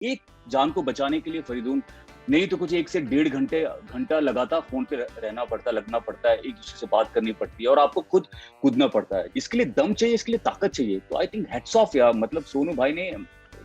एक जान को बचाने के लिए फरीदून नहीं तो कुछ 1 से डेढ़ घंटा लगातार फ़ोन पे रहना पड़ता है, लगना पड़ता है, एक-दूसरे से बात करनी पड़ती है और आपको खुद कूदना पड़ता है। इसके लिए दम चाहिए, इसके लिए ताकत चाहिए। तो आई थिंक हैट्स ऑफ यार, मतलब सोनू भाई ने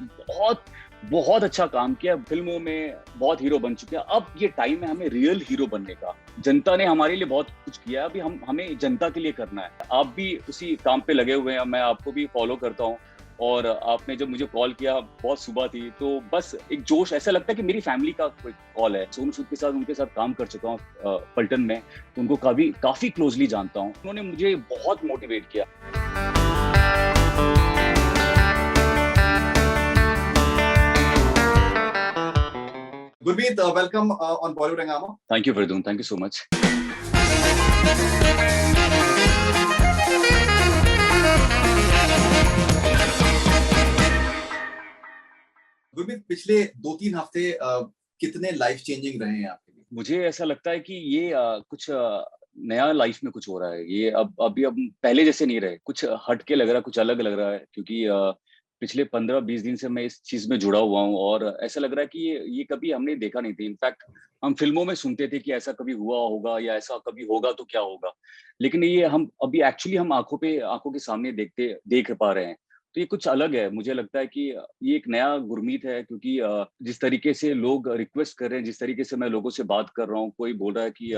बहुत बहुत अच्छा काम किया। फ़िल्मों में बहुत हीरो बन चुके हैं। अब ये टाइम है हमें रियल हीरो बनने का। जनता ने हमारे लिए बहुत कुछ किया है, अभी हमें जनता के लिए करना है। आप भी उसी काम पे लगे हुए हैं, मैं आपको भी फ़ॉलो करता हूँ और आपने जब मुझे कॉल किया बहुत सुबह थी, तो बस एक जोश ऐसा लगता है कि मेरी फैमिली का कोई कॉल है। सोनू सूद के साथ उनके साथ काम कर चुका हूँ पलटन में, तो उनको काफ़ी क्लोज़ली जानता हूँ। उन्होंने मुझे बहुत मोटिवेट किया। Gurmeet, welcome on Bollywood Hangama. Thank you Faridoon, thank you so much. Gurmeet, पिछले 2-3 हफ्ते कितने लाइफ चेंजिंग रहे हैं आपके लिए? मुझे ऐसा लगता है कि ये कुछ नया लाइफ में कुछ हो रहा है। ये अब पहले जैसे नहीं रहे। कुछ हट के लग रहा है, कुछ अलग लग रहा है क्योंकि पिछले 15-20 दिन से मैं इस चीज़ में जुड़ा हुआ हूँ और ऐसा लग रहा है कि ये कभी हमने देखा नहीं था। इनफैक्ट हम फ़िल्मों में सुनते थे कि ऐसा कभी हुआ होगा या ऐसा कभी होगा तो क्या होगा? लेकिन ये हम अभी एक्चुअली हम आँखों के सामने देख पा रहे हैं। तो ये कुछ अलग है। मुझे लगता है कि ये एक नया गुरमीत है क्योंकि जिस तरीके से लोग रिक्वेस्ट कर रहे हैं, जिस तरीके से मैं लोगों से बात कर रहा हूँ, कोई बोल रहा है कि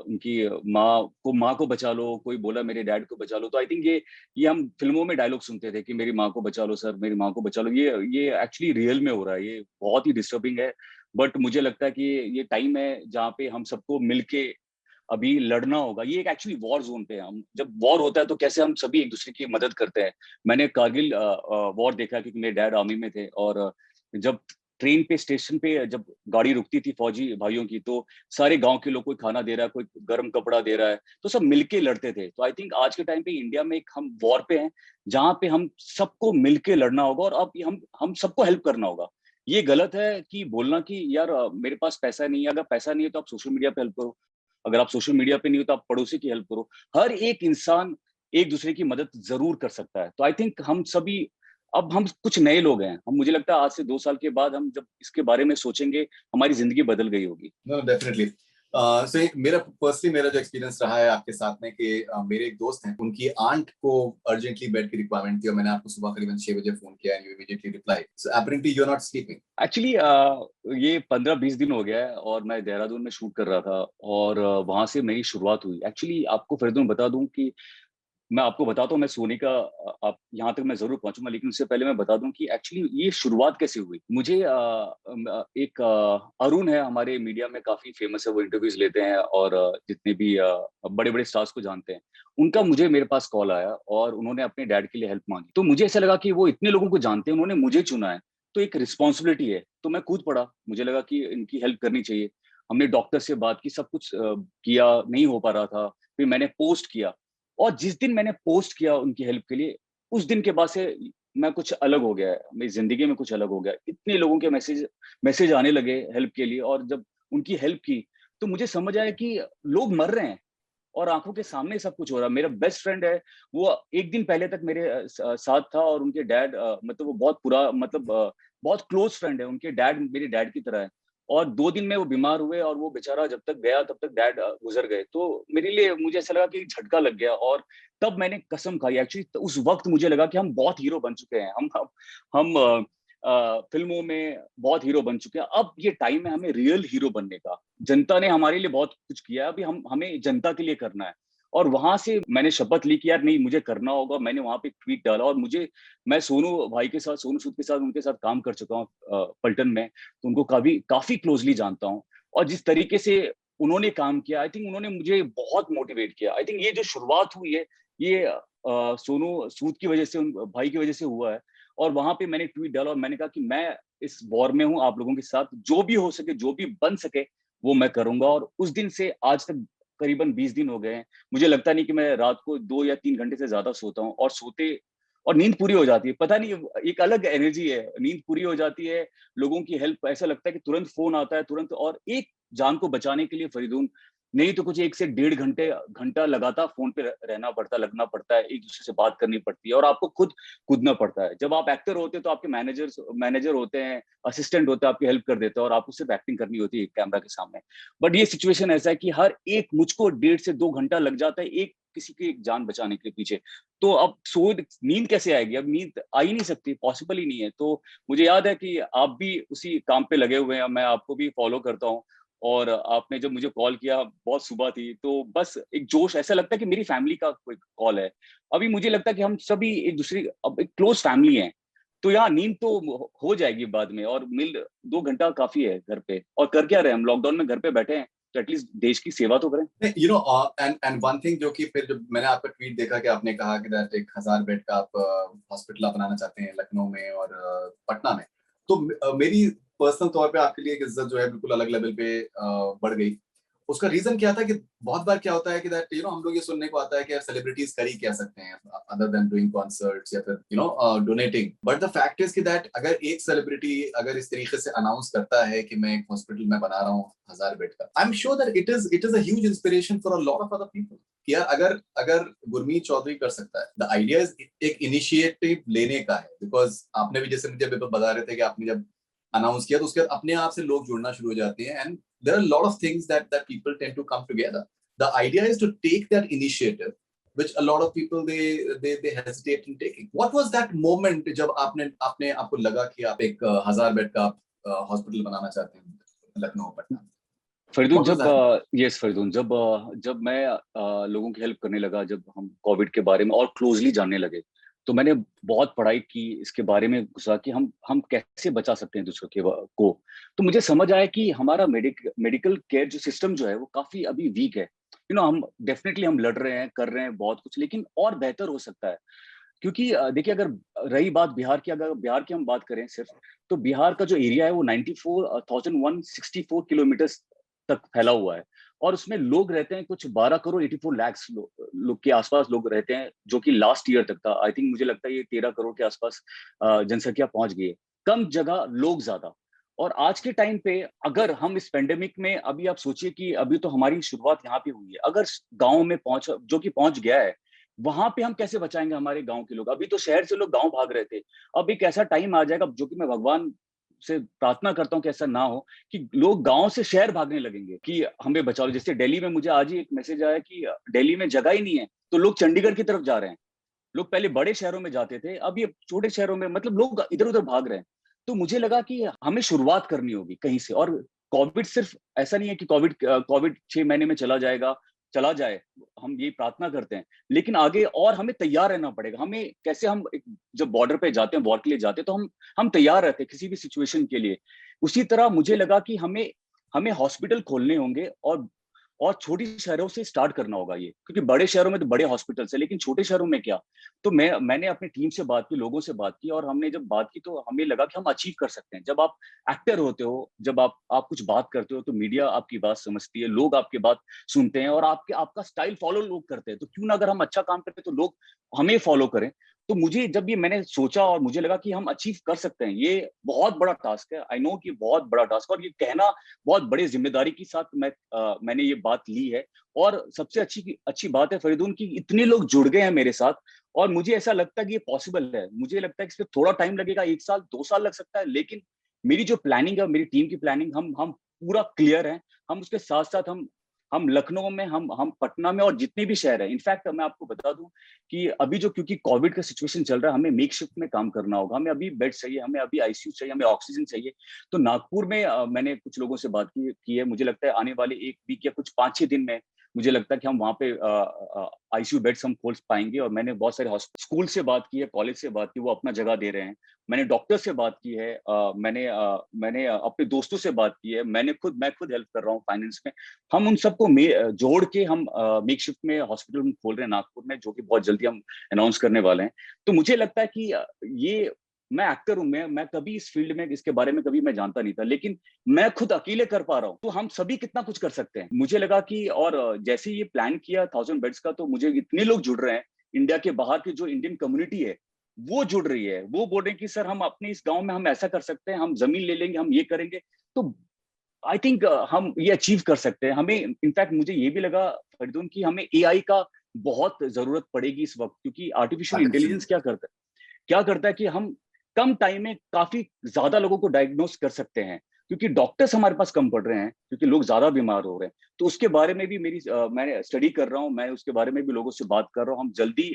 उनकी माँ को बचा लो, कोई बोला मेरे डैड को बचा लो। तो आई थिंक ये हम फ़िल्मों में डायलॉग सुनते थे कि मेरी माँ को बचा लो सर, मेरी माँ को बचा लो। ये एक्चुअली रियल में हो रहा है। ये बहुत ही डिस्टर्बिंग है। बट मुझे लगता है कि ये टाइम है जहाँ पे हम सबको मिलके अभी लड़ना होगा। ये एक एक्चुअली वॉर ज़ोन पे है हम। जब वॉर होता है तो कैसे हम सभी एक-दूसरे की मदद करते हैं। मैंने कारगिल वॉर देखा क्योंकि मेरे डैड आर्मी में थे और जब ट्रेन पे स्टेशन पे जब गाड़ी रुकती थी फौजी भाइयों की, तो सारे गाँव के लोग कोई खाना दे रहा है, कोई गरम कपड़ा दे रहा है, तो सब मिलके लड़ते थे। तो आई थिंक आज के टाइम पे इंडिया में एक हम वॉर पे हैं, जहाँ पे हम सबको मिलके लड़ना होगा और अब हम सबको हेल्प करना होगा। ये गलत है कि बोलना कि यार मेरे पास पैसा नहीं है, अगर पैसा नहीं है तो आप सोशल मीडिया पे हेल्प करो। अगर आप सोशल मीडिया पे नहीं हो तो आप पड़ोसी की हेल्प करो। हर एक इंसान एक-दूसरे की मदद ज़रूर कर सकता है। तो आई थिंक हम सभी अब हम कुछ नए लोग हैं। हम मुझे लगता है आज से 2 साल के बाद हम जब इसके बारे में सोचेंगे, हमारी ज़िंदगी बदल गई होगी। No, definitely. सो मेरा जो एक्सपीरियंस रहा है आपके साथ में कि मेरे एक दोस्त हैं, उनकी आंट को अर्जेंटली बेड की रिक्वायरमेंट थी और मैंने आपको सुबह करीबन 6 बजे फ़ोन किया and you immediately replied. So apparently you are not sleeping. Actually ये 15-20 दिन हो गया है और मैं देहरादून में शूट कर रहा था और वहाँ से मेरी शुरुआत हुई। एक्चुअली आपको फ़रीदून बता दूँ कि मैं आपको बताता हूँ मैं सोने का आप यहाँ तक मैं ज़रूर पहुँचूँगा, लेकिन उससे पहले मैं बता दूँ कि एक्चुअली ये शुरुआत कैसे हुई। मुझे एक अरुण है हमारे मीडिया में काफ़ी फ़ेमस है, वो इंटरव्यूज़ लेते हैं और जितने भी बड़े-बड़े स्टार्स को जानते हैं। उनका मुझे मेरे पास कॉल आया और उन्होंने अपने डैड के लिए हेल्प माँगी। तो मुझे ऐसा लगा कि वो इतने लोगों को जानते हैं, उन्होंने मुझे चुना है, तो एक रिस्पॉन्सिबिलिटी है। तो मैं कूद पड़ा, मुझे लगा कि इनकी हेल्प करनी चाहिए। हमने डॉक्टर से बात की, सब कुछ किया, नहीं हो पा रहा था। फिर मैंने पोस्ट किया। और जिस दिन मैंने पोस्ट किया उनकी हेल्प के लिए, उस दिन के बाद से मैं कुछ अलग हो गया है, मेरी ज़िंदगी में कुछ अलग हो गया है। इतने लोगों के मैसेज आने लगे हेल्प के लिए और जब उनकी हेल्प की, तो मुझे समझ आया कि लोग मर रहे हैं और आँखों के सामने सब कुछ हो रहा है। मेरा बेस्ट फ्रेंड है, वो 1 दिन पहले तक मेरे साथ था और उनके डैड मतलब वो बहुत क्लोज़ फ्रेंड है, उनके डैड मेरे डैड की तरह है। और 2 दिन में वो बीमार हुए और वो बेचारा जब तक गया तब तक डैड गुज़र गए। तो मेरे लिए मुझे ऐसा लगा कि झटका लग गया और तब मैंने कसम खाई एक्चुअली उस वक़्त मुझे लगा कि हम बहुत हीरो बन चुके हैं। हम फ़िल्मों में बहुत हीरो बन चुके हैं। अब ये टाइम है हमें रियल हीरो बनने का। जनता ने हमारे लिए बहुत कुछ किया है, अभी हमें जनता के लिए करना है। और वहाँ से मैंने शपथ ली कि यार नहीं मुझे करना होगा। मैंने वहाँ पे एक ट्वीट डाला और मैं सोनू सूद के साथ उनके साथ काम कर चुका हूँ पलटन में। तो उनको काफ़ी क्लोज़ली जानता हूँ और जिस तरीके से उन्होंने काम किया आई थिंक उन्होंने मुझे बहुत मोटिवेट किया। आई थिंक ये जो शुरुआत हुई है ये सोनू सूद की वज़ह से उन भाई की वज़ह से हुआ है और वहाँ पे मैंने ट्वीट डाला और मैंने कहा कि मैं इस वॉर में हूँ आप लोगों के साथ, जो भी हो सके, जो भी बन सके वो मैं करूँगा और उस दिन से आज तक करीबन 20 दिन हो गए हैं। मुझे लगता नहीं कि मैं रात को 2 या 3 घंटे से ज़्यादा सोता हूँ और नींद पूरी हो जाती है। पता नहीं एक अलग एनर्जी है, नींद पूरी हो जाती है, लोगों की हेल्प ऐसा लगता है कि तुरंत फ़ोन आता है तुरंत और एक जान को बचाने के लिए फरीदून नहीं तो कुछ 1 से 1.5 घंटा लगातार फोन पे लगना पड़ता है, एक दूसरे से बात करनी पड़ती है और आपको खुद कूदना पड़ता है। जब आप एक्टर होते हैं तो आपके मैनेजर होते हैं, असिस्टेंट होते हैं, आपकी हेल्प कर देते हैं और आपको सिर्फ एक्टिंग करनी होती है कैमरा के सामने। बट ये सिचुएशन ऐसा है कि हर एक मुझको 1.5 से 2 घंटा लग जाता है एक किसी की एक जान बचाने के पीछे। तो अब सो नींद कैसे आएगी? अब नींद आ ही नहीं सकती, पॉसिबल ही नहीं है। तो मुझे याद है कि आप भी उसी काम पे लगे हुए हैं, मैं आपको भी फॉलो करता हूँ। और आपने जब मुझे कॉल किया, बहुत सुबह थी, तो बस एक जोश, ऐसा लगता है कि मेरी फैमिली का कोई कॉल है। अभी मुझे लगता है कि हम सभी एक दूसरे, अब एक क्लोज फैमिली है। तो यहाँ नींद तो हो जाएगी बाद में, और 2 घंटा काफी है घर पे। और कर क्या रहे हैं हम? लॉकडाउन में घर पे बैठे हैं, तो एटलीस्ट देश की सेवा तो करें। You know, and one thing जो कि फिर जब मैंने आपका ट्वीट देखा कि आपने कहा कि दैट 1,000 बेड का आप हॉस्पिटल आप बनाना चाहते हैं लखनऊ में और पटना में, तो मेरी पर्सनल तौर पे आपके लिए एक इज्जत जो है बिल्कुल अलग लेवल पे बढ़ गई। उसका रीजन क्या था कि बहुत बार क्या होता है कि दैट हम लोग ये सुनने को आता है कि यार सेलिब्रिटीज कर ही क्या सकते हैं अदर देन डूइंग कॉन्सर्ट्स या फिर donating, but the fact is कि दैट अगर एक सेलिब्रिटी अगर इस तरीके से अनाउंस करता है कि मैं एक हॉस्पिटल में बना रहा हूँ 1,000 बेड का, I am sure that it is a huge inspiration for a lot of other people कि यार अगर अगर गुरमीत चौधरी कर सकता है, द आइडिया इज एक इनिशिएटिव लेने का है। बिकॉज आपने भी जैसे मुझे बता रहे थे कि आपने जब अनाउंस किया तो उसके बाद अपने आप से लोग जुड़ना शुरू हो जाते हैं, and there are a lot of things that people tend to come together. The idea is to take that initiative, which a lot of people they hesitate in taking. What was that moment जब आपने आपको लगा कि आप एक 1,000 bed का hospital बनाना चाहते हैं लखनऊ पटना? फरीदून, What was जब that? यस फरीदून, जब मैं लोगों की हेल्प करने लगा, जब हम कोविड के बारे में और क्लोजली जानने लगे, तो मैंने बहुत पढ़ाई की इसके बारे में, घुसा कि हम कैसे बचा सकते हैं दूसरों को। तो मुझे समझ आया कि हमारा मेडिकल केयर जो सिस्टम जो है वो काफी अभी वीक है। हम डेफिनेटली हम लड़ रहे हैं, कर रहे हैं बहुत कुछ, लेकिन और बेहतर हो सकता है। क्योंकि देखिए, अगर रही बात बिहार की, अगर बिहार की हम बात करें सिर्फ, तो बिहार का जो एरिया है वो 94,164 किलोमीटर तक फैला हुआ है। और उसमें लोग रहते हैं कुछ 12 करोड़ 84 लाख लोग के आसपास लोग रहते हैं, जो कि लास्ट ईयर तक था। आई थिंक मुझे लगता है ये 13 करोड़ के आसपास जनसंख्या पहुंच गई है। कम जगह, लोग ज्यादा। और आज के टाइम पे अगर हम इस पेंडेमिक में, अभी आप सोचिए कि अभी तो हमारी शुरुआत यहाँ पे हुई है, अगर गांव में पहुंच, जो कि पहुंच गया है, वहां पे हम कैसे बचाएंगे हमारे गांव के लोग? अभी तो शहर से लोग गांव भाग रहे थे। अब एक ऐसा टाइम आ जाएगा, जो कि मैं भगवान से प्रार्थना करता हूँ कि ऐसा ना हो, कि लोग गांव से शहर भागने लगेंगे कि हमें बचाओ। जैसे दिल्ली में मुझे आज ही एक मैसेज आया कि दिल्ली में जगह ही नहीं है, तो लोग चंडीगढ़ की तरफ जा रहे हैं। लोग पहले बड़े शहरों में जाते थे, अब ये छोटे शहरों में, मतलब लोग इधर उधर भाग रहे हैं। तो मुझे लगा कि हमें शुरुआत करनी होगी कहीं से। और कोविड सिर्फ ऐसा नहीं है कि कोविड 6 महीने में चला जाए, हम ये प्रार्थना करते हैं। लेकिन आगे और हमें तैयार रहना पड़ेगा। हमें कैसे, हम जब बॉर्डर पे जाते हैं, वॉर के लिए जाते हैं, तो हम तैयार रहते हैं किसी भी सिचुएशन के लिए। उसी तरह मुझे लगा कि हमें हमें हॉस्पिटल खोलने होंगे, और छोटी शहरों से स्टार्ट करना होगा ये। क्योंकि बड़े शहरों में तो बड़े हॉस्पिटल्स है, लेकिन छोटे शहरों में क्या? तो मैंने अपनी टीम से बात की, लोगों से बात की, और हमने जब बात की तो हमें लगा कि हम अचीव कर सकते हैं। जब आप एक्टर होते हो, जब आप कुछ बात करते हो, तो मीडिया आपकी बात समझती है, लोग आपकी बात सुनते हैं, और आपका स्टाइल फॉलो लोग करते हैं। तो क्यों ना, अगर हम अच्छा काम करते हैं तो लोग हमें फॉलो करें। तो मुझे जब ये मैंने सोचा, और मुझे लगा कि हम अचीव कर सकते हैं, ये बहुत बड़ा टास्क है। आई नो कि बहुत बड़ा टास्क है, और ये कहना बहुत बड़ी जिम्मेदारी के साथ मैंने ये बात ली है। और सबसे अच्छी बात है फरीदून की इतने लोग जुड़ गए हैं मेरे साथ। और मुझे ऐसा लगता है कि ये पॉसिबल है। मुझे लगता है कि इसमें थोड़ा टाइम लगेगा, 1 साल 2 साल लग सकता है, लेकिन मेरी जो प्लानिंग है, मेरी टीम की प्लानिंग, हम पूरा क्लियर है। हम उसके साथ साथ हम लखनऊ में, हम पटना में, और जितने भी शहर है। इनफैक्ट मैं आपको बता दूं कि अभी जो, क्योंकि कोविड का सिचुएशन चल रहा है, हमें मेक शिफ्ट में काम करना होगा। हमें अभी बेड चाहिए, हमें अभी आईसीयू चाहिए, हमें ऑक्सीजन चाहिए। तो नागपुर में मैंने कुछ लोगों से बात की है। मुझे लगता है आने वाले 1 वीक या कुछ 5-6 दिन में, मुझे लगता है कि हम वहाँ पे आईसीयू बेड्स हम खोल पाएंगे। और मैंने बहुत सारे स्कूल से बात की है, कॉलेज से बात की, वो अपना जगह दे रहे हैं। मैंने डॉक्टर से बात की है, मैंने अपने दोस्तों से बात की है, मैं खुद हेल्प कर रहा हूँ फाइनेंस में। हम उन सबको जोड़ के हम मेक शिफ्ट में हॉस्पिटल में खोल रहे हैं नागपुर में, जो कि बहुत जल्दी हम अनाउंस करने वाले हैं। तो मुझे लगता है कि ये, मैं एक्टर हूं, मैं कभी इस फील्ड में, इसके बारे में कभी मैं जानता नहीं था, लेकिन मैं खुद अकेले कर पा रहा हूँ, तो हम सभी कितना कुछ कर सकते हैं। मुझे लगा कि, और जैसे ये प्लान किया 1,000 बेड्स का, तो मुझे इतने लोग जुड़ रहे हैं। इंडिया के बाहर की जो इंडियन कम्युनिटी है, वो जुड़ रही है। वो बोल रहे हैं कि सर, हम अपने इस गांव में हम ऐसा कर सकते हैं, हम जमीन ले लेंगे, हम ये करेंगे। तो आई थिंक हम ये अचीव कर सकते हैं। हमें इनफैक्ट मुझे ये भी लगा फरीदुन कि हमें एआई का बहुत जरूरत पड़ेगी इस वक्त, क्योंकि आर्टिफिशियल आर्टिफिशियल। इंटेलिजेंस क्या करता है कि हम कम टाइम में काफी ज्यादा लोगों को डायग्नोस कर सकते हैं, क्योंकि डॉक्टर्स हमारे पास कम पड़ रहे हैं, क्योंकि लोग ज्यादा बीमार हो रहे हैं। तो उसके बारे में भी मैं स्टडी कर रहा हूँ, मैं उसके बारे में भी लोगों से बात कर रहा हूँ। हम जल्दी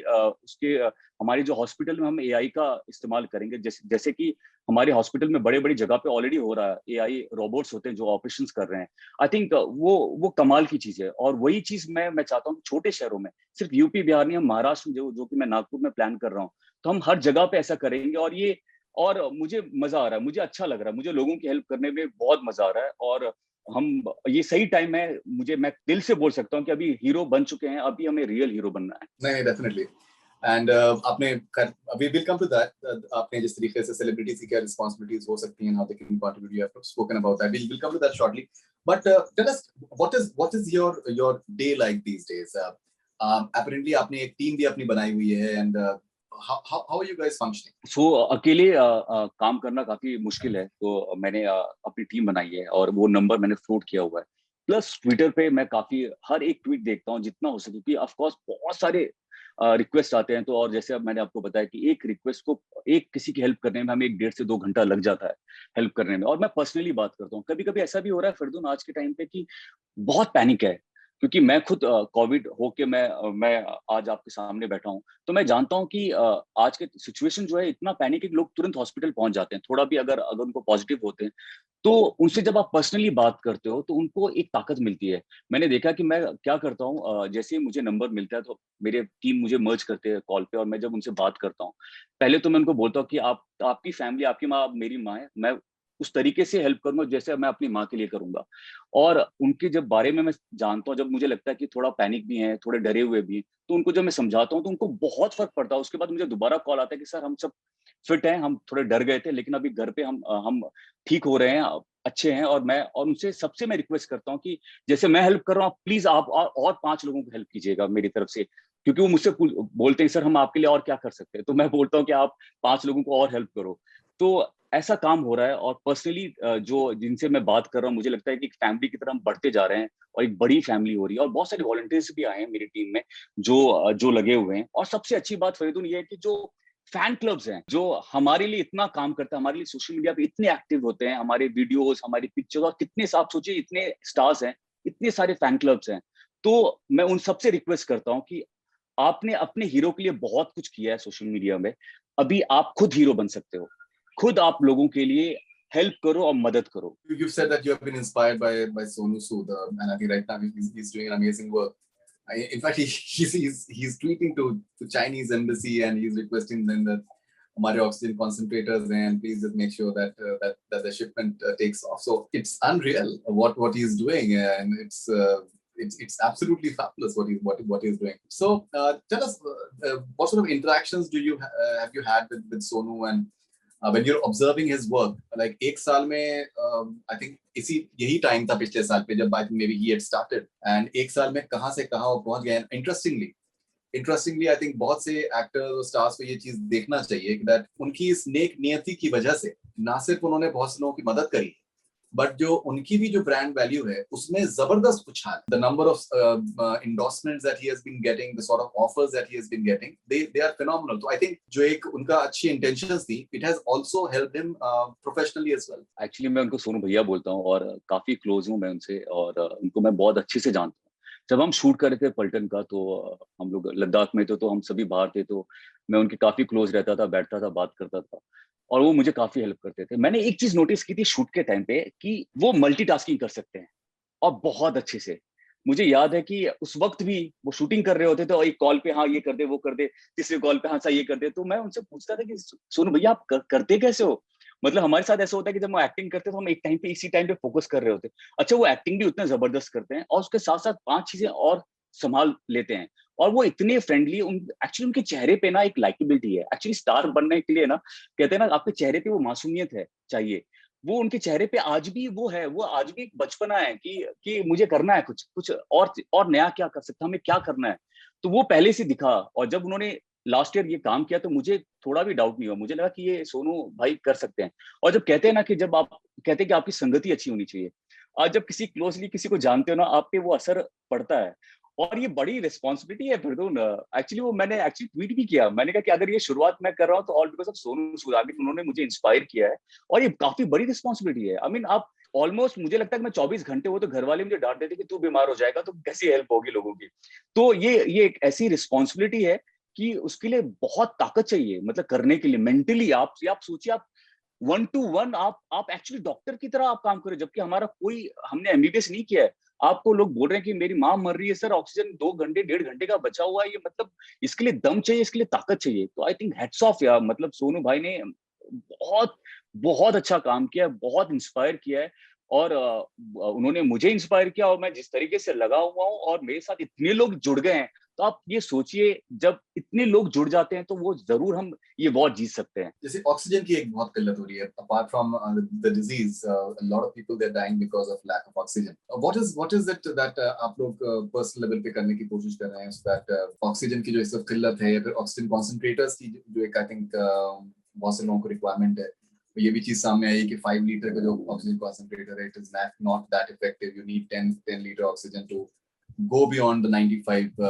हमारे जो हॉस्पिटल में हम एआई का इस्तेमाल करेंगे, जैसे कि हमारे हॉस्पिटल में बड़े बड़ी जगह पे ऑलरेडी हो रहा है, एआई रोबोट्स होते हैं जो ऑपरेशंस कर रहे हैं। आई थिंक वो कमाल की चीज है, और वही चीज मैं चाहता हूँ छोटे शहरों में, सिर्फ यूपी बिहार नहीं, हम महाराष्ट्र में जो कि मैं नागपुर में प्लान कर रहा हूँ, तो हम हर जगह पे ऐसा करेंगे। और मुझे मजा आ रहा है, मुझे अच्छा लग रहा है, मुझे लोगों की हेल्प करने में बहुत मजा आ रहा है। और हम ये सही टाइम है, मैं दिल से बोल सकता हूँ कि अभी हीरो बन चुके हैं, अभी हमें रियल हीरो बनना है। नहीं नहीं, डेफिनेटली। एंड आपने we will come to that, आपने जिस तरीके से सेलिब्रिटीज की क्या रिस्पांसिबिलिटीज हो सकती हैं, how they can contribute, you have spoken about that, we will come to that shortly. But tell us what is your day like these days? Apparently आपने एक टीम भी अपनी बनाई हुई है, and how are you guys functioning? अकेले काम करना काफी मुश्किल है, तो मैंने अपनी टीम बनाई है, और वो नंबर मैंने फ्लोट किया हुआ है। प्लस ट्विटर पे मैं काफी हर एक ट्वीट देखता हूँ जितना हो सके, क्योंकि ऑफ कोर्स बहुत सारे रिक्वेस्ट आते हैं। तो और जैसे अब मैंने आपको बताया कि एक रिक्वेस्ट को, एक किसी की हेल्प करने में हमें 1.5 से 2 घंटा लग जाता है हेल्प करने में। और मैं पर्सनली बात करता हूँ, कभी कभी ऐसा भी हो रहा है फरदून आज के टाइम पे कि बहुत पैनिक है, क्योंकि मैं खुद कोविड होके मैं आज आपके सामने बैठा हूँ। तो मैं जानता हूँ कि आज के सिचुएशन जो है इतना पैनिक है कि लोग तुरंत हॉस्पिटल पहुंच जाते हैं, थोड़ा भी अगर अगर उनको पॉजिटिव होते हैं। तो उनसे जब आप पर्सनली बात करते हो तो उनको एक ताकत मिलती है। मैंने देखा कि मैं क्या करता हूँ, जैसे ही मुझे नंबर मिलता है तो मेरे टीम मुझे मर्ज करते हैं कॉल पे, और मैं जब उनसे बात करता हूँ, पहले तो मैं उनको बोलता हूँ कि आपकी फैमिली, आपकी माँ मेरी माँ है, मैं उस तरीके से हेल्प करूंगा जैसे मैं अपनी माँ के लिए करूंगा। और उनके जब बारे में मैं जानता हूँ, जब मुझे लगता है कि थोड़ा पैनिक भी है, थोड़े डरे हुए भी हैं, तो उनको जब मैं समझाता हूँ तो उनको बहुत फर्क पड़ता है। उसके बाद मुझे दोबारा कॉल आता है कि सर हम सब फिट हैं, हम थोड़े डर गए थे, लेकिन अभी घर पे हम ठीक हो रहे हैं, अच्छे हैं। और उनसे सबसे मैं रिक्वेस्ट करता हूँ कि जैसे मैं हेल्प कर रहा हूँ, प्लीज आप और 5 लोगों को हेल्प कीजिएगा मेरी तरफ से, क्योंकि वो मुझसे बोलते हैं सर हम आपके लिए और क्या कर सकते हैं। तो मैं बोलता हूँ कि आप 5 लोगों को और हेल्प करो। तो ऐसा काम हो रहा है। और पर्सनली जो जिनसे मैं बात कर रहा हूँ, मुझे लगता है कि एक फैमिली की तरह हम बढ़ते जा रहे हैं, और एक बड़ी फैमिली हो रही है। और बहुत सारे वॉलंटियर्स भी आए हैं मेरी टीम में, जो लगे हुए हैं। और सबसे अच्छी बात फरीदुन ये है कि जो फैन क्लब्स हैं, जो हमारे लिए इतना काम करते हैं, हमारे लिए सोशल मीडिया पे इतने एक्टिव होते हैं, हमारे वीडियोस, हमारी पिक्चर्स, और कितने आप सोचिए इतने स्टार्स हैं, इतने सारे फैन क्लब्स हैं। तो मैं उन सबसे रिक्वेस्ट करता हूँ कि आपने अपने हीरो के लिए बहुत कुछ किया है सोशल मीडिया में, अभी आप खुद हीरो बन सकते हो। खुद आप लोगों के लिए हेल्प करो और मदद करो। You've said that you have been inspired by Sonu Sood, and I think right now he's doing an amazing work. In fact, he's tweeting to Chinese embassy, and he's requesting them that हमारे oxygen concentrators, and please just make sure that the shipment takes off. So it's unreal what he's doing, and it's absolutely fabulous what he's doing. So tell us, what sort of interactions have you had with Sonu, and when you're observing his work, like एक साल में I think यही time था पिछले साल पे, जब I think maybe he had started, and एक साल में कहाँ से कहाँ वो पहुंच गए। इंटरेस्टिंगली आई थिंक बहुत से एक्टर्स और स्टार्स को ये चीज देखना चाहिए कि दैट उनकी इस नेक नियति की वजह से ना सिर्फ उन्होंने बहुत से लोगों की मदद करी, बट जो उनकी भी जो ब्रांड वैल्यू है उसमें जबरदस्त उछाल, the number of endorsements that he has been getting, the sort of offers that he has been getting, they are phenomenal. So I think जो एक उनका अच्छी intentions थी, it has also helped him professionally as well. Actually मैं उनको सोनू भैया बोलता हूँ, और काफी क्लोज हूँ मैं उनसे, और उनको मैं बहुत अच्छे से जानता हूँ। जब हम शूट कर रहे थे पलटन का, तो हम लोग लद्दाख में थे, तो हम सभी बाहर थे, तो मैं उनके काफी क्लोज रहता था, बैठता था, बात करता था, और वो मुझे काफी हेल्प करते थे। मैंने एक चीज नोटिस की थी शूट के टाइम पे, कि वो मल्टीटास्किंग कर सकते हैं, और बहुत अच्छे से। मुझे याद है कि उस वक्त भी वो शूटिंग कर रहे होते थे, और एक कॉल पे हाँ ये कर दे, वो कर दे, तीसरे कॉल पे हाँ सा ये कर दे। तो मैं उनसे पूछता था कि सोनू भैया आप करते कैसे हो? मतलब हमारे साथ ऐसा होता है कि जब हम एक्टिंग करते हैं तो हम एक टाइम पे इसी टाइम पे फोकस कर रहे होते हैं। अच्छा, वो एक्टिंग भी उतना जबरदस्त करते हैं, और उसके साथ साथ 5 चीजें और संभाल लेते हैं। और वो इतने फ्रेंडली, एक्चुअली उनके चेहरे पे ना एक लाइकेबिलिटी है। एक्चुअली स्टार बनने के लिए ना, कहते हैं ना, आपके चेहरे पे वो मासूमियत है चाहिए, वो उनके चेहरे पे आज भी वो है। वो आज भी एक बचपना है कि मुझे करना है कुछ कुछ और नया क्या कर सकता, हमें क्या करना है। तो वो पहले से दिखा। और जब उन्होंने लास्ट ईयर ये काम किया, तो मुझे थोड़ा भी डाउट नहीं हुआ, मुझे लगा कि ये सोनू भाई कर सकते हैं। और जब कहते हैं ना कि जब आप कहते हैं कि आपकी संगति अच्छी होनी चाहिए, आज जब किसी क्लोजली किसी को जानते हो ना, आप पे वो असर पड़ता है। और ये बड़ी रिस्पॉन्सिबिलिटी है फिरदौन। एक्चुअली वो मैंने एक्चुअली ट्वीट भी किया, मैंने कहा कि अगर ये शुरुआत मैं कर रहा हूँ तो all because of Sonu Sood, आगे उन्होंने मुझे इंस्पायर किया है। और ये काफी बड़ी रिस्पॉन्सिबिलिटी है। आई मीन आप ऑलमोस्ट, मुझे लगता है कि मैं 24 घंटे, वो तो घर वाले मुझे डांट देते कि तू बीमार हो जाएगा तो कैसी हेल्प होगी लोगों की। तो ये एक ऐसी रिस्पॉन्सिबिलिटी है कि उसके लिए बहुत ताकत चाहिए, मतलब करने के लिए मेंटली। आप सोचिए, आप 1 to 1 आप एक्चुअली डॉक्टर की तरह आप काम करें, जबकि हमारा कोई, हमने एमबीबीएस नहीं किया है। आपको लोग बोल रहे हैं कि मेरी माँ मर रही है सर, ऑक्सीजन 2 घंटे 1.5 घंटे का बचा हुआ है, ये मतलब इसके लिए दम चाहिए, इसके लिए ताकत चाहिए। तो आई थिंक हेड्स ऑफ यार, मतलब सोनू भाई ने बहुत बहुत अच्छा काम किया है, बहुत इंस्पायर किया है। और उन्होंने मुझे इंस्पायर किया, और मैं जिस तरीके से लगा हुआ हूँ और मेरे साथ इतने लोग जुड़ गए हैं, तो आप ये सोचिए जब इतने लोग जुड़ जाते हैं तो वो जरूर हम ये वॉर जीत सकते हैं। जैसे ऑक्सीजन की एक बहुत किल्लत हो रही है, apart from the disease, a lot of people they are dying because of lack of oxygen. What is it that आप लोग पर्सनल लेवल पे करने की कोशिश कर रहे हैं, सो दैट ऑक्सीजन की जो इस वक्त किल्लत है, या फिर ऑक्सीजन कॉन्सेंट्रेटर्स की जो एक आई थिंक बहुत से लोगों को रिक्वायरमेंट है, तो ये भी चीज सामने आई है कि 5 लीटर का जो ऑक्सीजन कॉन्सेंट्रेटर है, it is not that effective, you need 10 litre oxygen to go beyond the 95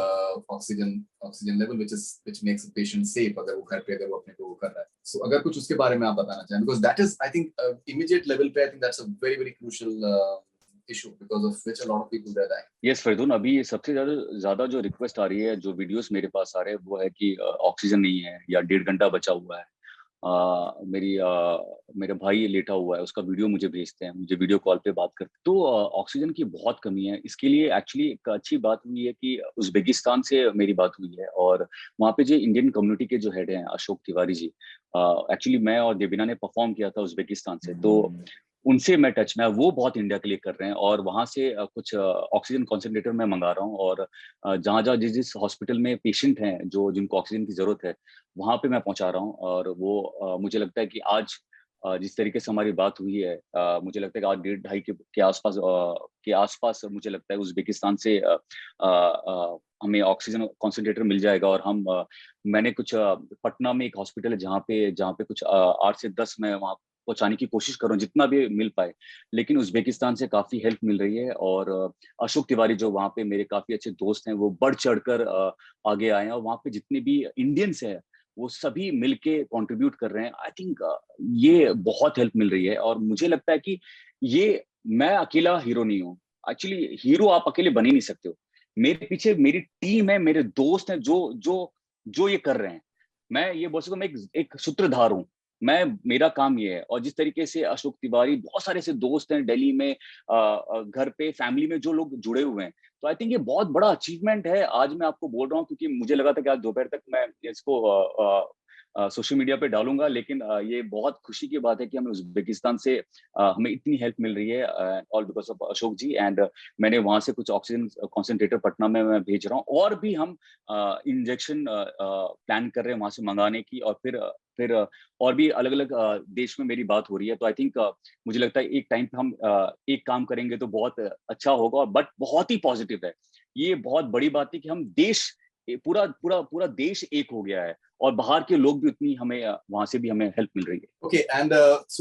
oxygen level, which makes a patient safe अगर वो घर पे, अगर वो अपने को वो कर रहा है। So अगर कुछ उसके बारे में आप बताना चाहें, because that is I think immediate level पे I think that's a very crucial issue because of which a lot of people are dying. Yes Fardoon, अभी सबसे ज्यादा जो रिक्वेस्ट आ रही है, जो वीडियोस मेरे पास आ रहे हैं, वो है कि ऑक्सीजन नहीं है या 1.5 घंटा बचा हुआ है। मेरे भाई लेटा हुआ है, उसका वीडियो मुझे भेजते हैं, मुझे वीडियो कॉल पे बात करते हैं। तो ऑक्सीजन की बहुत कमी है। इसके लिए एक्चुअली एक अच्छी बात हुई है कि उज़्बेकिस्तान से मेरी बात हुई है, और वहाँ पे जो इंडियन कम्युनिटी के जो हेड हैं अशोक तिवारी जी, एक्चुअली मैं और देबिना ने परफॉर्म किया था उज़्बेकिस्तान से, तो उनसे मैं टच में, वो बहुत इंडिया के लिए कर रहे हैं, और वहाँ से कुछ ऑक्सीजन कॉन्सेंट्रेटर मैं मंगा रहा हूँ। और जहाँ जहाँ जिस जिस हॉस्पिटल में पेशेंट हैं जो जिनको ऑक्सीजन की जरूरत है, वहाँ पे मैं पहुँचा रहा हूँ। और वो मुझे लगता है कि आज जिस तरीके से हमारी बात हुई है, मुझे लगता है कि आज 1.5 के आसपास मुझे लगता है उज़्बेकिस्तान से हमें ऑक्सीजन कॉन्सेंट्रेटर मिल जाएगा। और हम मैंने कुछ पटना में एक हॉस्पिटल है जहाँ पे कुछ 8 से 10 मैं वहाँ पहुंचाने की कोशिश कर रहा हूँ जितना भी मिल पाए। लेकिन उज़्बेकिस्तान से काफी हेल्प मिल रही है, और अशोक तिवारी जो वहाँ पे मेरे काफी अच्छे दोस्त हैं, वो बढ़ चढ़कर आगे आए हैं, और वहाँ पे जितने भी इंडियंस हैं वो सभी मिलके कंट्रीब्यूट कर रहे हैं। आई थिंक ये बहुत हेल्प मिल रही है, और मुझे लगता है कि ये, मैं अकेला हीरो नहीं हूँ। एक्चुअली हीरो आप अकेले बन ही नहीं सकते हो। मेरे पीछे मेरी टीम है, मेरे दोस्त हैं जो जो जो ये कर रहे हैं। मैं ये बोल सकता हूँ, मैं एक सूत्रधार हूँ। मैं, मेरा काम ये है। और जिस तरीके से अशोक तिवारी, बहुत सारे ऐसे दोस्त हैं दिल्ली में, घर पे, फैमिली में जो लोग जुड़े हुए हैं, तो आई थिंक ये बहुत बड़ा अचीवमेंट है। आज मैं आपको बोल रहा हूँ क्योंकि मुझे लगा था कि आज दोपहर तक मैं इसको सोशल मीडिया पे डालूंगा, लेकिन ये बहुत खुशी की बात है कि हमें उज़्बेकिस्तान से हमें इतनी हेल्प मिल रही है, all because of Ashok ji. And मैंने वहां से कुछ ऑक्सीजन कॉन्सेंट्रेटर पटना में मैं भेज रहा हूँ, और भी हम इंजेक्शन प्लान कर रहे हैं वहां से मंगाने की। और फिर और भी अलग अलग देश में मेरी बात हो रही है। तो आई थिंक मुझे लगता है एक टाइम पे हम एक काम करेंगे तो बहुत अच्छा होगा। बट बहुत ही पॉजिटिव है, ये बहुत बड़ी बात है कि हम देश, पूरा पूरा पूरा देश एक हो गया है, और बाहर के लोग भी उतनी हमें वहां से भी हमें हेल्प मिल रही है। ओके, एंड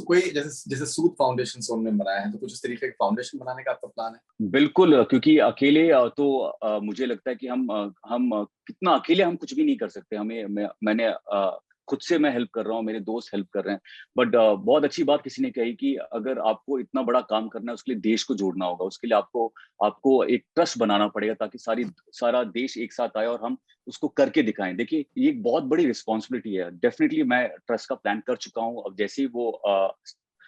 कोई जैसे जैसे सूद फाउंडेशन सोन ने बनाया है, तो कुछ इस तरीके का फाउंडेशन बनाने का आपका प्लान है? बिल्कुल, क्योंकि अकेले तो मुझे लगता है कि हम कितना अकेले हम कुछ भी नहीं कर सकते। मैंने खुद से मैं हेल्प कर रहा हूँ, मेरे दोस्त हेल्प कर रहे हैं। बट बहुत अच्छी बात किसी ने कही कि अगर आपको इतना बड़ा काम करना है, उसके लिए देश को जोड़ना होगा, उसके लिए आपको आपको एक ट्रस्ट बनाना पड़ेगा, ताकि सारा देश एक साथ आए और हम उसको करके दिखाएं। देखिए, ये एक बहुत बड़ी रिस्पॉन्सिबिलिटी है। डेफिनेटली मैं ट्रस्ट का प्लान कर चुका हूँ। अब जैसे ही वो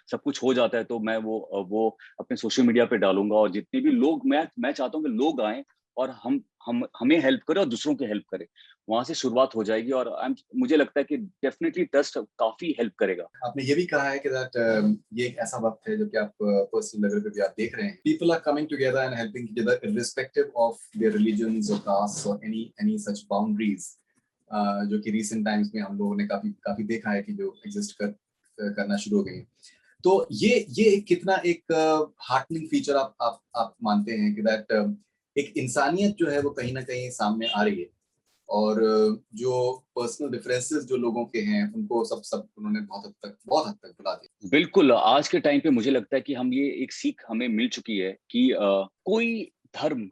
सब कुछ हो जाता है, तो मैं वो अपने सोशल मीडिया पे डालूंगा। और जितने भी लोग, मैं चाहता हूँ कि लोग आए और हम हमें हेल्प करें और दूसरों की हेल्प करें। वहां से शुरुआत हो जाएगी, और मुझे लगता है कि डेफिनेटली ट्रस्ट काफी हेल्प करेगा। आपने ये भी कहा है कि दैट ये एक ऐसा वक्त है जो कि आप पर्सनल लेवल पे भी आप देख रहे हैं, people are coming together and helping together irrespective of their religions और कास्ट और एनी सच बाउंड्रीज, जो कि रीसेंट टाइम्स में हम लोगों ने काफी काफी देखा है कि जो एग्जिस्ट करना शुरू हो गई है। तो ये कितना एक हार्टनिंग फीचर आप मानते हैं कि दैट एक इंसानियत जो है वो कहीं ना कहीं सामने आ रही है, और जो पर्सनल डिफरेंसेस जो लोगों के हैं उनको सब उन्होंने बहुत हद तक भुला दिया। बिल्कुल, आज के टाइम पे मुझे लगता है कि हम ये एक सीख हमें मिल चुकी है कि कोई धर्म,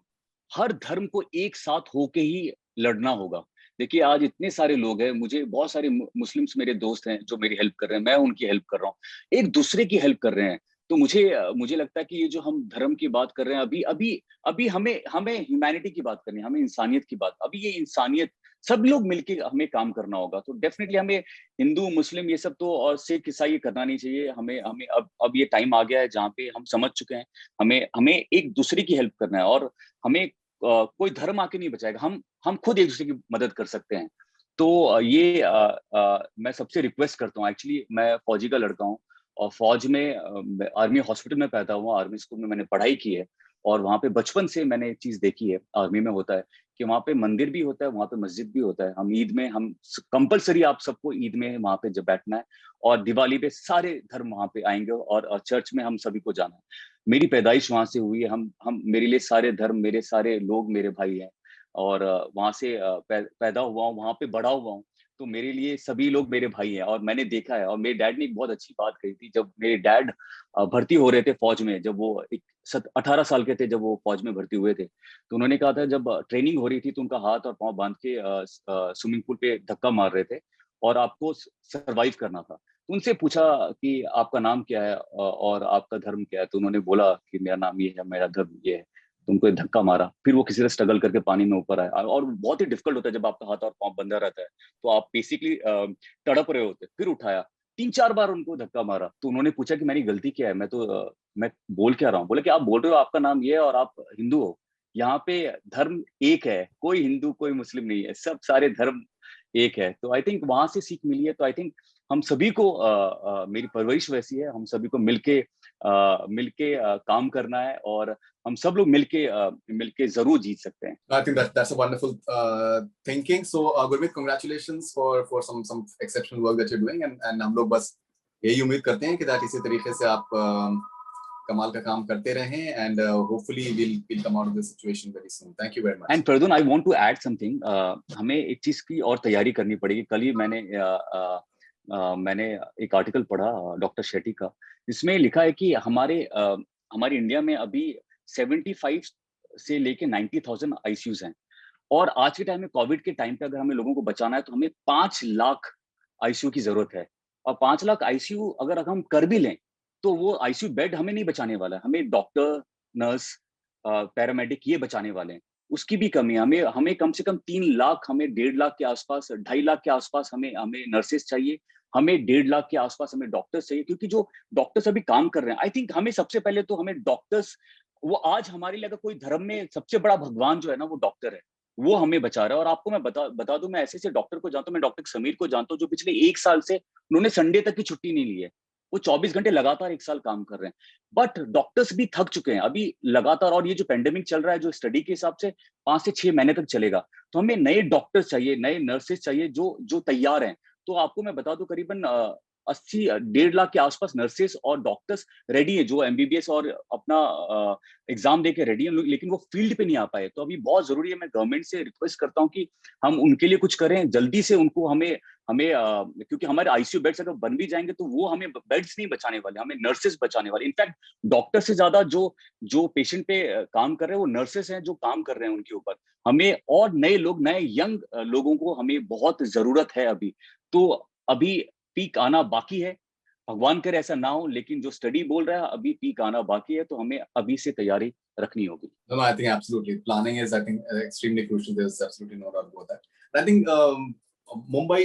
हर धर्म को एक साथ होके ही लड़ना होगा। देखिए, आज इतने सारे लोग हैं, मुझे बहुत सारे मुस्लिम्स मेरे दोस्त हैं जो मेरी हेल्प कर रहे हैं, मैं उनकी हेल्प कर रहा हूँ, एक दूसरे की हेल्प कर रहे हैं। तो मुझे लगता है कि ये जो हम धर्म की बात कर रहे हैं, अभी अभी अभी हमें हमें ह्यूमैनिटी की बात करनी है, हमें इंसानियत की बात, अभी ये इंसानियत, सब लोग मिलके हमें काम करना होगा। तो डेफिनेटली हमें हिंदू, मुस्लिम ये सब तो और सिख, ईसाई ये करना नहीं चाहिए। हमें हमें अब ये टाइम आ गया है जहाँ पे हम समझ चुके हैं, हमें हमें एक दूसरे की हेल्प करना है, और हमें कोई धर्म आके नहीं बचाएगा, हम खुद एक दूसरे की मदद कर सकते हैं। तो मैं सबसे रिक्वेस्ट करता हूँ, एक्चुअली मैं फौजी का लड़का हूँ, और फौज में आर्मी हॉस्पिटल में पैदा हुआ, आर्मी स्कूल में मैंने पढ़ाई की है, और वहाँ पे बचपन से मैंने एक चीज देखी है आर्मी में होता है कि वहाँ पे मंदिर भी होता है, वहाँ पे मस्जिद भी होता है। हम ईद में हम कंपलसरी, आप सबको ईद में वहाँ पे जब बैठना है, और दिवाली पे सारे धर्म वहाँ पे आएंगे, और चर्च में हम सभी को जाना है। मेरी पैदाइश वहाँ से हुई है, हम मेरे लिए सारे धर्म, मेरे सारे लोग मेरे भाई हैं, और वहाँ से पैदा हुआ हूँ, वहाँ पे बड़ा हुआ हूँ। तो मेरे लिए सभी लोग मेरे भाई हैं, और मैंने देखा है, और मेरे डैड ने एक बहुत अच्छी बात कही थी, जब मेरे डैड भर्ती हो रहे थे फौज में, जब वो 18 साल के थे, जब वो फौज में भर्ती हुए थे, तो उन्होंने कहा था, जब ट्रेनिंग हो रही थी तो उनका हाथ और पांव बांध के स्विमिंग पूल पे धक्का मार रहे थे, और आपको सरवाइव करना था। तो उनसे पूछा कि आपका नाम क्या है और आपका धर्म क्या है, तो उन्होंने बोला कि मेरा नाम ये है, मेरा धर्म ये है। तो उनको एक धक्का मारा, फिर वो किसी तरह स्ट्रगल करके पानी में ऊपर आए, और बहुत ही डिफिकल्ट होता है जब आपका हाथ और पांव बंधा रहता है, तो आप बेसिकली तड़प रहे होते। फिर उठाया, 3-4 बार उनको धक्का मारा, तो उन्होंने पूछा कि मेरी गलती क्या है, मैं बोल क्या रहा हूँ। बोले कि आप बोल रहे हो आपका नाम ये है और आप हिंदू हो, यहाँ पे धर्म एक है, कोई हिंदू कोई मुस्लिम नहीं है, सब सारे धर्म एक है। तो आई थिंक वहां से सीख मिली है। तो आई थिंक हम सभी को मेरी परवरिश वैसी है, हम सभी को मिलके काम करना है, और हम सब लोग मिलके जरूर जीत सकते हैं। I think that's a wonderful thinking. So Gurmeet, congratulations for some exceptional work that you're doing, and हम लोग बस यही उम्मीद करते हैं कि that इसी तरीके से आप कमाल का काम करते रहें, and hopefully we'll come out of this situation very soon. Thank you very much. And Pradyun, I want to add something, हमें एक चीज की और तैयारी करनी पड़ेगी। कल ही मैंने एक आर्टिकल पढ़ा डॉक्टर शेट्टी का, जिसमें लिखा है कि हमारे इंडिया में अभी 75 से लेके 90,000 आईसीयूज हैं, और आज के टाइम में, कोविड के टाइम पे, अगर हमें लोगों को बचाना है तो हमें 5 लाख आईसीयू की जरूरत है। और 5 लाख आईसीयू अगर हम कर भी लें, तो वो आईसीयू बेड हमें नहीं बचाने वाला है, हमें डॉक्टर, नर्स, पैरामेडिक ये बचाने वाले हैं। उसकी भी कमी है, हमें हमें कम से कम 3 लाख, हमें 1.5 लाख के आसपास, 2.5 लाख के आसपास हमें हमें नर्सेस चाहिए, हमें 1.5 लाख के आसपास हमें डॉक्टर्स चाहिए, क्योंकि जो डॉक्टर्स अभी काम कर रहे हैं, आई थिंक हमें सबसे पहले तो हमें डॉक्टर्स, वो आज हमारे लिए अगर कोई धर्म में सबसे बड़ा भगवान जो है ना, वो डॉक्टर है, वो हमें बचा रहा है। और आपको मैं बता दूं, मैं ऐसे ऐसे डॉक्टर को जानता हूं, मैं डॉक्टर समीर को जानता हूं, जो पिछले 1 साल से उन्होंने संडे तक की छुट्टी नहीं ली है, वो 24 घंटे लगातार 1 साल काम कर रहे हैं। बट डॉक्टर्स भी थक चुके हैं अभी लगातार, और ये जो पेंडेमिक चल रहा है, जो स्टडी के हिसाब से 5 से 6 महीने तक चलेगा, तो हमें नए डॉक्टर्स चाहिए, नए नर्सेस चाहिए, जो तैयार हैं। तो आपको मैं बता दूं, करीबन 80-1.5 लाख के आसपास नर्सेस और डॉक्टर्स रेडी है, जो एमबीबीएस और अपना एग्जाम दे के रेडी है, लेकिन वो फील्ड पे नहीं आ पाए। तो अभी बहुत जरूरी है, मैं गवर्नमेंट से रिक्वेस्ट करता हूँ कि हम उनके लिए कुछ करें जल्दी से, उनको हमें हमें क्योंकि हमारे आईसीयू बेड्स अगर बन भी जाएंगे, तो वो हमें बेड्स नहीं बचाने वाले, हमें नर्सेस बचाने वाले। इनफैक्ट डॉक्टर से ज्यादा जो जो पेशेंट पे काम कर रहे हैं, वो नर्सेस हैं जो काम कर रहे हैं उनके ऊपर। हमें और नए लोग, नए यंग लोगों को हमें बहुत जरूरत है अभी। तो अभी पीक आना बाकी है, भगवान करे ऐसा ना हो, लेकिन जो स्टडी बोल रहा है अभी पीक आना बाकी है, तो हमें अभी से तैयारी रखनी होगी। No, I think absolutely. Planning is, I think, extremely crucial. There's absolutely no doubt about that. And I think Mumbai,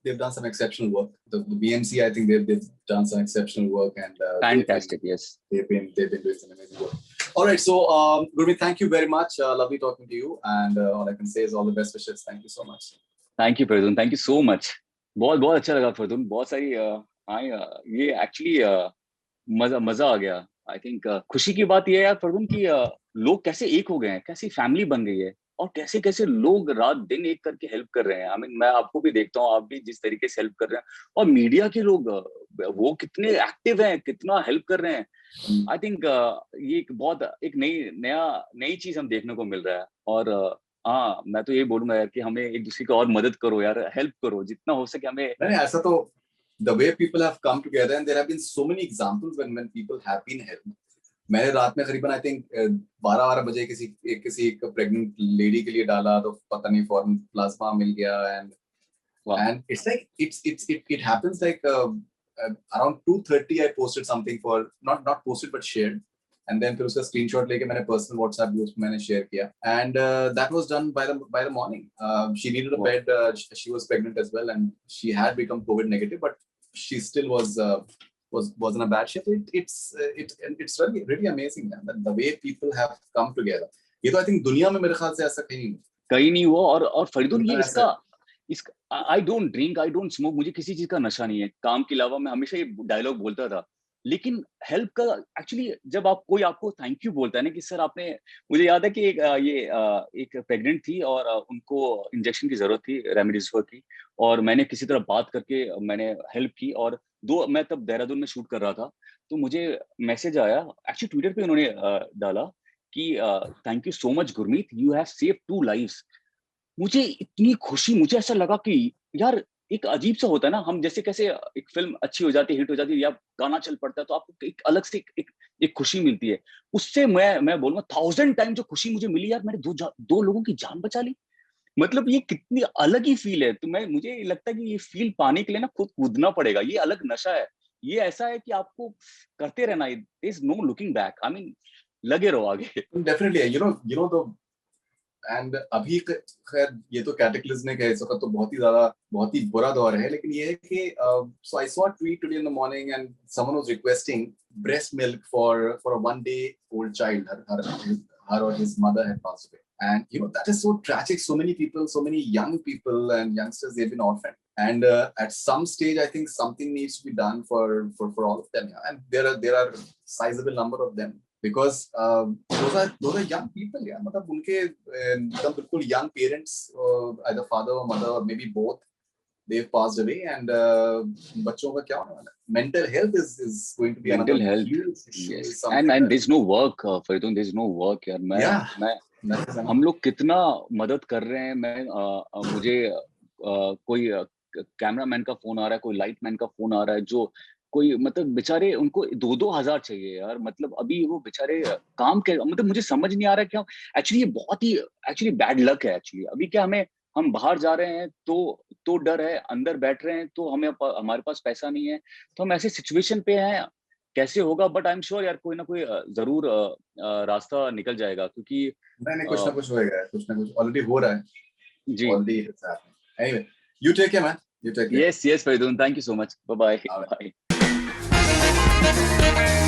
they've done some exceptional work. The BMC, I think they've done some exceptional work, and Fantastic, yes. they've been doing some amazing work. All right, so Gurmeet, thank you very much. Lovely talking to you, and all I can say is all the best wishes. Thank you so much. Thank you Fardoon, thank you so much. बहुत बहुत अच्छा लगा फरदून, बहुत सारी ये actually मजा मजा आ गया। आई थिंक खुशी की बात यह है यार फरदून कि लोग कैसे एक हो गए हैं, कैसी फैमिली बन गई है, और कैसे कैसे लोग रात दिन एक करके हेल्प कर रहे हैं। आई मीन, मैं आपको भी देखता हूँ, आप भी जिस तरीके से हेल्प कर रहे हैं, और मीडिया के लोग वो कितने एक्टिव हैं, कितना हेल्प कर रहे हैं। आई थिंक ये एक बहुत एक नई चीज हम देखने को मिल रहा है। और हाँ, मैं तो यही बोलूंगा यार कि हमें एक दूसरे की और मदद करो यार, हेल्प करो जितना हो सके हमें। नहीं ऐसा तो the way people have come together and there have been so many examples when people have been helped. मैंने रात में करीबन आई थिंक 12 बजे किसी एक प्रेग्नेंट लेडी के लिए डाला तो पता नहीं फॉरन प्लाज्मा मिल गया वाह। and it's like it happens like around 2:30 I posted something for not posted but shared and then फिर उसका स्क्रीनशॉट लेके मैंने पर्सनल व्हाट्सएप ग्रुप में मैंने शेयर किया and that was done by the morning. She needed a वाह। bed. She was pregnant as well and she had become COVID negative but she still was in a bad shape. It's really amazing man, that the way people have come together. ये तो I think दुनिया में मेरे ख्याल से ऐसा कहीं नहीं हुआ। और फरीदुन ये ऐसा इसका I don't drink, I don't smoke, मुझे किसी चीज का नशा नहीं है काम के अलावा। मैं हमेशा ये डायलॉग बोलता था, लेकिन हेल्प का एक्चुअली जब कोई आपको थैंक यू बोलता है ना कि सर आपने, मुझे याद है कि एक प्रेग्नेंट थी और उनको इंजेक्शन की जरूरत थी रेमडेसिविर की, और मैंने किसी तरह बात करके मैंने हेल्प की। और मैं तब देहरादून में शूट कर रहा था, तो मुझे मैसेज आया, एक्चुअली ट्विटर पे उन्होंने डाला कि thank you so much Gurmeet, you have save 2 lives. मुझे इतनी खुशी, मुझे ऐसा लगा कि यार एक अजीब सा होता है ना, हम जैसे कैसे एक फिल्म अच्छी हो जाती है, हिट हो जाती है, या गाना चल पड़ता है तो आपको एक अलग से एक खुशी मिलती है। उससे मैं बोलूंगा 1000 टाइम जो खुशी मुझे मिली यार, मैंने दो लोगों की जान बचा ली। मतलब ये कितनी अलग ही फील है। तो मुझे लगता है कि ये फील पाने के लिए ना खुद कूदना पड़ेगा, ये अलग नशा है। ये ऐसा है कि आपको करते रहना, is no looking back, I mean लगे रहो आगे। Definitely you know the and अभी खैर ये तो कैटेक्लिज्मिक है इस वक्त तो बहुत ही बुरा दौर है लेकिन ये है कि so I saw a tweet today in the morning and someone was requesting breast milk for a 1-day old child. Her or his mother had passed away and that is so tragic. So many people, so many young people and youngsters, they've been orphaned and at some stage I think something needs to be done for all of them, yeah. And there are sizable number of them because those are young people, yeah. मतलब उनके मतलब बिल्कुल young parents, either father or mother or maybe both, they've passed away and बच्चों का क्या होने वाला है? Mental health is going to be mental another health, huge issue. Yes, Is something and that there is no work Faridoon, there is no work यार। yeah, मैं that is हम another. लोग कितना मदद कर रहे हैं। मुझे कोई कैमरामैन का फोन आ रहा है, कोई लाइट मैन का फोन आ रहा है, जो कोई मतलब बेचारे उनको 2-2 हजार चाहिए यार। मतलब अभी वो बेचारे काम के, मतलब मुझे समझ नहीं आ रहा है क्या। एक्चुअली ये बहुत ही एक्चुअली बैड लक है एक्चुअली। अभी क्या हम बाहर जा रहे हैं तो डर है, अंदर बैठ रहे हैं तो हमारे पास पैसा नहीं है, तो हम ऐसे सिचुएशन पे हैं। कैसे होगा, बट आई एम श्योर यार कोई ना कोई जरूर रास्ता निकल जाएगा, क्योंकि नहीं कुछ ना कुछ होएगा, कुछ ना कुछ ऑलरेडी हो रहा है, जी। already it's happening. Anyway, you take care man, you take care. Yes, Faridun, thank you so much. Bye bye. All right. Bye.